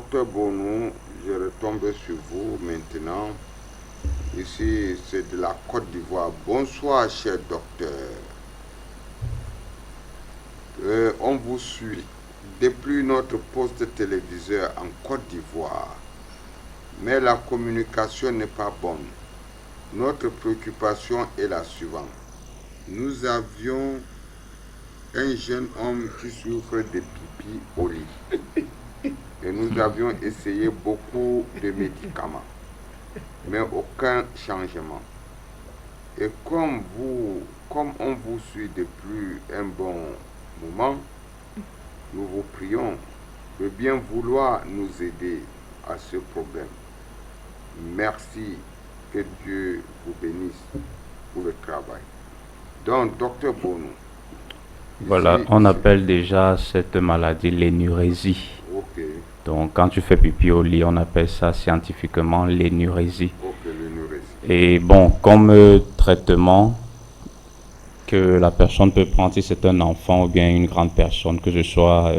docteur Bonou, je retombe sur vous maintenant. Ici, c'est de la Côte d'Ivoire. Bonsoir, cher docteur. On vous suit depuis notre poste téléviseur en Côte d'Ivoire. Mais la communication n'est pas bonne. Notre préoccupation est la suivante. Nous avions un jeune homme qui souffre de pipi au lit. Et nous avions essayé beaucoup de médicaments, mais aucun changement. Et comme on vous suit depuis un bon moment, nous vous prions de bien vouloir nous aider à ce problème. Merci, que Dieu vous bénisse pour le travail. Donc, docteur Bonou. Voilà, on appelle déjà cette maladie l'énurésie. Ok. Donc, quand tu fais pipi au lit, on appelle ça scientifiquement l'énurésie. Ok, l'énurésie. Et bon, comme traitement que la personne peut prendre si c'est un enfant ou bien une grande personne, que ce soit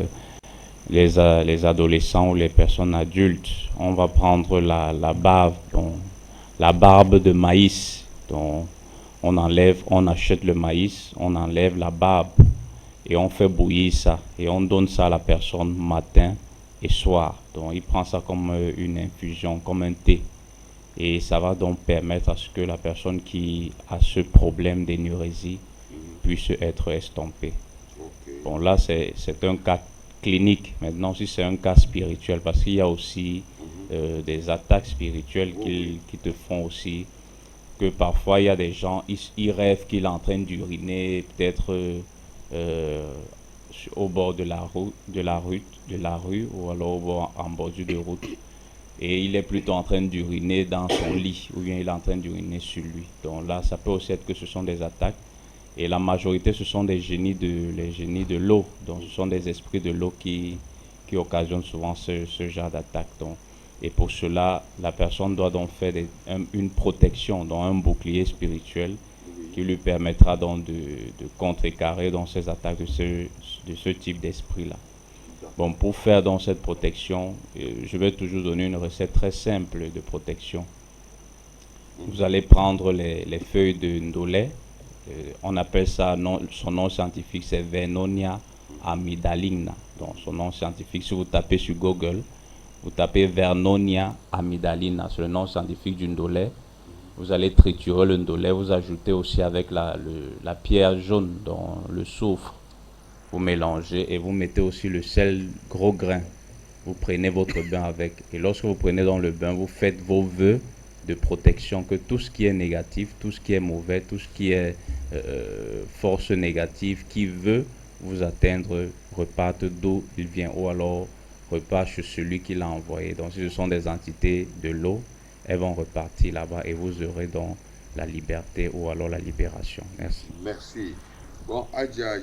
les adolescents ou les personnes adultes, on va prendre la bave, donc, la barbe de maïs. Donc, on achète le maïs, on enlève la barbe et on fait bouillir ça et on donne ça à la personne matin et soir. Donc il prend ça comme une infusion, comme un thé. Et ça va donc permettre à ce que la personne qui a ce problème d'énurésie puisse être estompée. Ok. Bon, là, c'est un cas clinique. Maintenant, si c'est un cas spirituel, parce qu'il y a aussi des attaques spirituelles qui te font aussi que parfois, il y a des gens, ils rêvent qu'il est en train d'uriner, peut-être au bord de la rue, ou alors en bordure de route. Et il est plutôt en train d'uriner dans son lit, ou bien il est en train d'uriner sur lui. Donc là, ça peut aussi être que ce sont des attaques. Et la majorité, ce sont les génies de l'eau. Donc ce sont des esprits de l'eau qui occasionnent souvent ce genre d'attaque. Et pour cela, la personne doit donc faire une protection, donc un bouclier spirituel qui lui permettra donc de contrecarrer donc ces attaques de ce type d'esprit-là. Bon, pour faire donc cette protection, je vais toujours donner une recette très simple de protection. Vous allez prendre les feuilles de ndolé. On appelle ça, son nom scientifique c'est Vernonia amygdalina. Donc son nom scientifique, si vous tapez sur Google, vous tapez Vernonia amygdalina, c'est le nom scientifique du ndolé. Vous allez triturer le ndolé, vous ajoutez aussi avec la pierre jaune, dans le soufre. Vous mélangez et vous mettez aussi le sel gros grain. Vous prenez votre bain avec. Et lorsque vous prenez dans le bain, vous faites vos vœux de protection, que tout ce qui est négatif, tout ce qui est mauvais, tout ce qui est force négative qui veut vous atteindre reparte d'où il vient, ou alors repart chez celui qui l'a envoyé. Donc si ce sont des entités de l'eau, elles vont repartir là-bas et vous aurez donc la liberté ou alors la libération. Merci. Merci. Bon, Adja,